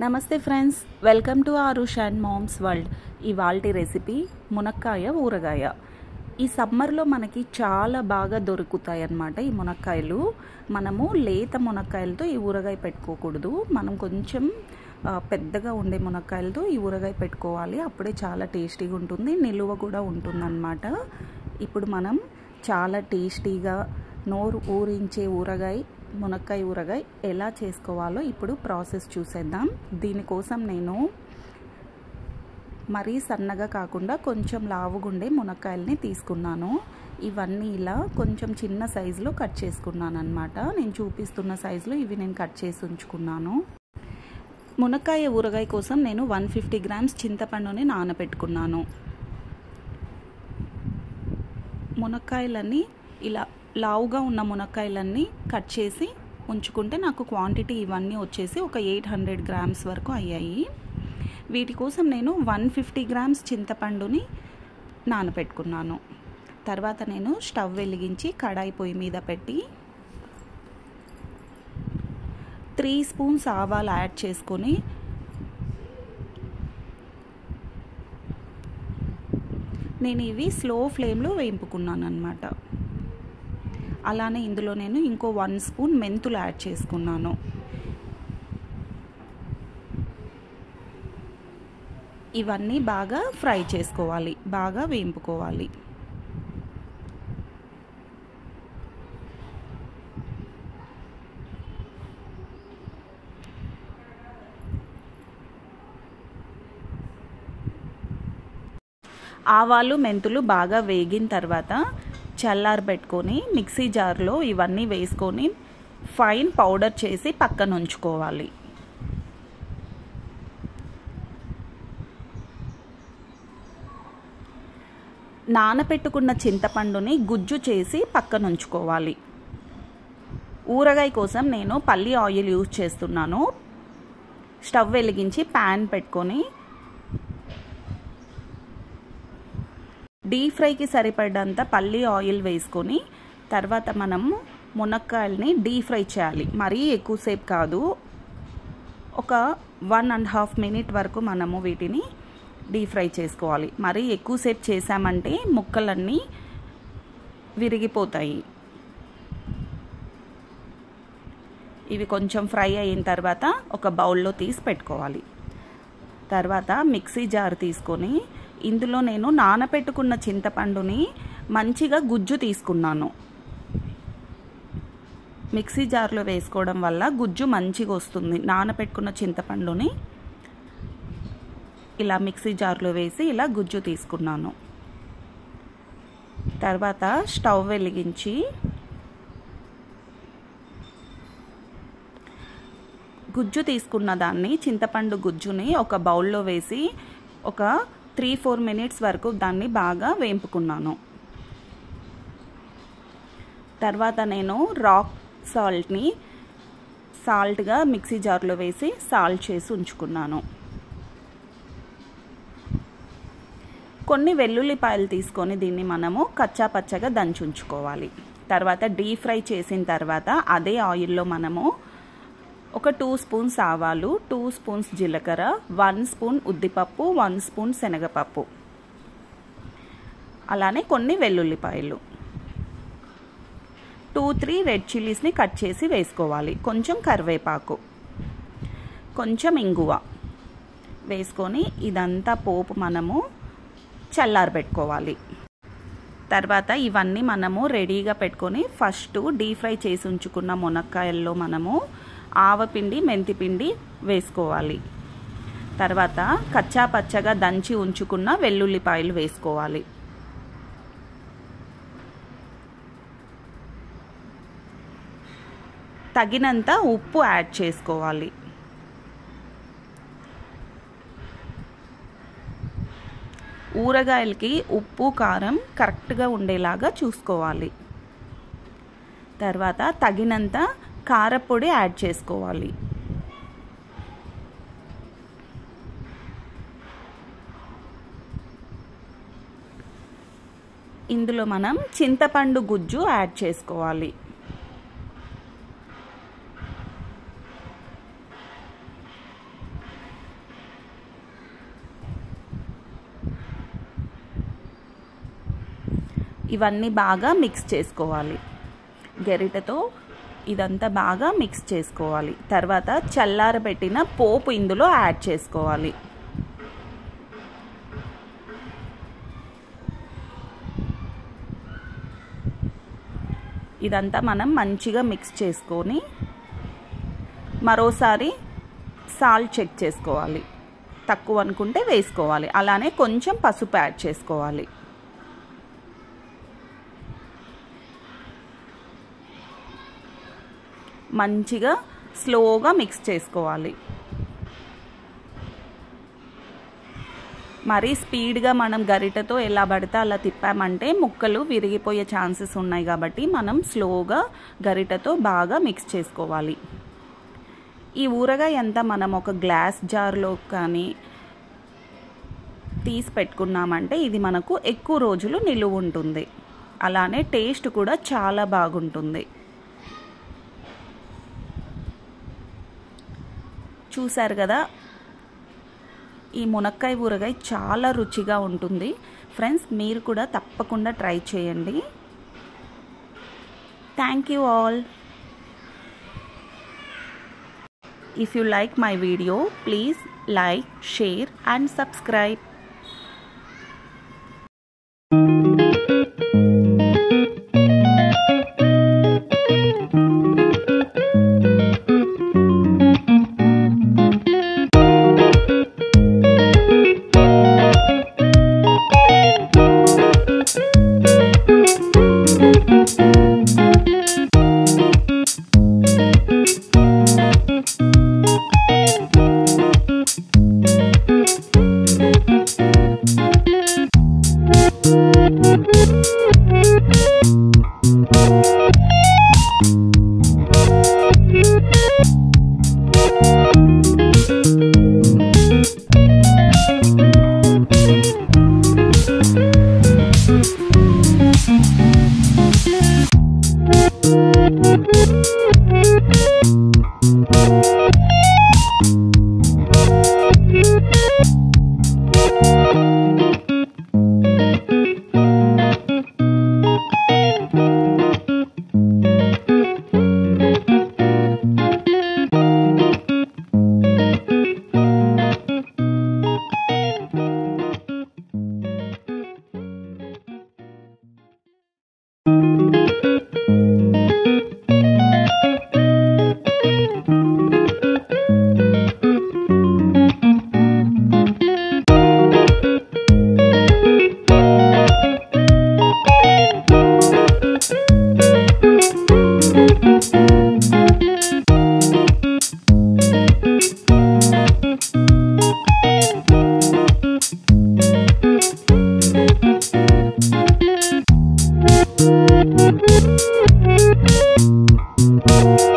నమస్తే friends, welcome to Aarush and moms world. ఇవాల్టి recipe మునక్కాయ ఊరగాయ. ఈ సమ్మర్లో మనకి చాలా బాగా దొరుకుతాయి అన్నమాట ఈ మునక్కాయలు. మనము లేత మునక్కాయలతో ఈ ఊరగాయ పెట్టుకోకూడదు. మనం కొంచెం పెద్దగా ఉండే మునక్కాయలతో ఈ ఊరగాయ పెట్టుకోవాలి. అప్పుడే చాలా టేస్టీగా ఉంటుంది, నిలువ కూడా ఉంటుందన్నమాట. ఇప్పుడు మనం చాలా టేస్టీగా నోరు ఊరించే ఊరగాయ, మునక్కాయ ఊరగాయ ఎలా చేసుకోవాలో ఇప్పుడు ప్రాసెస్ చూసేద్దాం. దీనికోసం నేను మరీ సన్నగా కాకుండా కొంచెం లావుగుండే మునక్కాయల్ని తీసుకున్నాను. ఇవన్నీ ఇలా కొంచెం చిన్న సైజులో కట్ చేసుకున్నాను అన్నమాట. నేను చూపిస్తున్న సైజులో ఇవి నేను కట్ చేసి ఉంచుకున్నాను. మునక్కాయ ఊరగాయ కోసం నేను 150 గ్రామ్స్ చింతపండుని నానబెట్టుకున్నాను. మునక్కాయలన్నీ ఇలా లావుగా ఉన్న మునక్కాయలన్నీ కట్ చేసి ఉంచుకుంటే నాకు క్వాంటిటీ ఇవన్నీ వచ్చేసి ఒక 800 గ్రామ్స్ వరకు అయ్యాయి. వీటి కోసం నేను 150 గ్రామ్స్ చింతపండుని నానబెట్టుకున్నాను. తర్వాత నేను స్టవ్ వెలిగించి కడాయి పొయ్యి మీద పెట్టి 3 స్పూన్స్ ఆవాలు యాడ్ చేసుకొని నేను ఇవి స్లో ఫ్లేమ్లో వేయింపుకున్నాను అన్నమాట. అలానే ఇందులో నేను ఇంకో 1 స్పూన్ మెంతులు యాడ్ చేసుకున్నాను. ఇవన్నీ బాగా ఫ్రై చేసుకోవాలి, బాగా వేయింపుకోవాలి. ఆవాలు మెంతులు బాగా వేగిన తర్వాత చల్లారబెట్టుకొని మిక్సీ జార్లో ఇవన్నీ వేసుకొని ఫైన్ పౌడర్ చేసి పక్కన ఉంచుకోవాలి. నానపెట్టుకున్న చింతపండుని గుజ్జు చేసి పక్కన ఉంచుకోవాలి. ఊరగాయ కోసం నేను పల్లి ఆయిల్ యూజ్ చేస్తున్నాను. స్టవ్ వెలిగించి ప్యాన్ పెట్టుకొని డీప్ ఫ్రైకి సరిపడంత పల్లి ఆయిల్ వేసుకొని తర్వాత మనము మునక్కాయల్ని డీప్ ఫ్రై చేయాలి. మరీ ఎక్కువసేపు కాదు, ఒక 1.5 మినిట్ వరకు మనము వీటిని డీప్ ఫ్రై చేసుకోవాలి. మరీ ఎక్కువసేపు చేసామంటే ముక్కలన్నీ విరిగిపోతాయి. ఇవి కొంచెం ఫ్రై అయిన తర్వాత ఒక బౌల్లో తీసి పెట్టుకోవాలి. తర్వాత మిక్సీ జార్ తీసుకొని ఇందులో నేను నానపెట్టుకున్న చింతపండుని మంచిగా గుజ్జు తీసుకున్నాను. మిక్సీ జార్లో వేసుకోవడం వల్ల గుజ్జు మంచిగా వస్తుంది. నానపెట్టుకున్న చింతపండుని ఇలా మిక్సీ జార్లో వేసి ఇలా గుజ్జు తీసుకున్నాను. తర్వాత స్టవ్ వెలిగించి గుజ్జు తీసుకున్న దాన్ని, చింతపండు గుజ్జుని ఒక బౌల్లో వేసి ఒక 3-4 మినిట్స్ వరకు దాన్ని బాగా వేయింపుకున్నాను. తర్వాత నేను రాక్ సాల్ట్గా మిక్సీ జార్లో వేసి సాల్ట్ చేసి ఉంచుకున్నాను. కొన్ని వెల్లుల్లిపాయలు తీసుకొని దీన్ని మనము కచ్చా పచ్చగా దంచి ఉంచుకోవాలి. తర్వాత డీప్ ఫ్రై చేసిన తర్వాత అదే ఆయిల్లో మనము ఒక 2 స్పూన్స్ ఆవాలు, 2 స్పూన్స్ జీలకర్ర, 1 స్పూన్ ఉద్దిపప్పు, 1 స్పూన్ శనగపప్పు, అలానే కొన్ని వెల్లుల్లిపాయలు, 2-3 రెడ్ చిల్లీస్ని కట్ చేసి వేసుకోవాలి. కొంచెం కరివేపాకు, కొంచెం ఇంగువ వేసుకొని ఇదంతా పోపు మనము చల్లారబెట్టుకోవాలి. తర్వాత ఇవన్నీ మనము రెడీగా పెట్టుకొని ఫస్ట్ డీప్ ఫ్రై చేసి ఉంచుకున్న మునక్కాయల్లో మనము ఆవపిండి, మెంతిపిండి వేసుకోవాలి. తర్వాత కచ్చా పచ్చగా దంచి ఉంచుకున్న వెల్లుల్లిపాయలు వేసుకోవాలి. తగినంత ఉప్పు యాడ్ చేసుకోవాలి. ఊరగాయలకి ఉప్పు కారం కరెక్ట్గా ఉండేలాగా చూసుకోవాలి. తర్వాత తగినంత కారపొడి యాడ్ చేసుకోవాలి. ఇందులో మనం చింతపండు గుజ్జు యాడ్ చేసుకోవాలి. ఇవన్నీ బాగా మిక్స్ చేసుకోవాలి. గరిటెతో ఇదంతా బాగా మిక్స్ చేసుకోవాలి. తర్వాత చల్లారబెట్టిన పోపు ఇందులో యాడ్ చేసుకోవాలి. ఇదంతా మనం మంచిగా మిక్స్ చేసుకొని మరోసారి సాల్ట్ చెక్ చేసుకోవాలి. తక్కువ అనుకుంటే వేసుకోవాలి. అలానే కొంచెం పసుపు యాడ్ చేసుకోవాలి. మంచిగా స్లోగా మిక్స్ చేసుకోవాలి. మరీ స్పీడ్గా మనం గరిటెతో ఎలా పడితే అలా తిప్పామంటే ముక్కలు విరిగిపోయే ఛాన్సెస్ ఉన్నాయి కాబట్టి మనం స్లోగా గరిటెతో బాగా మిక్స్ చేసుకోవాలి. ఈ ఊరగాయ అంతా మనం ఒక గ్లాస్ జార్లో కానీ తీసి పెట్టుకున్నామంటే ఇది మనకు ఎక్కువ రోజులు నిలువ ఉంటుంది. అలానే టేస్ట్ కూడా చాలా బాగుంటుంది. చూసారు కదా, ఈ మునక్కాయ ఊరగాయ చాలా రుచిగా ఉంటుంది. ఫ్రెండ్స్, మీరు కూడా తప్పకుండా ట్రై చేయండి. Thank you all. If you like my video, please like, share and subscribe. Thank you.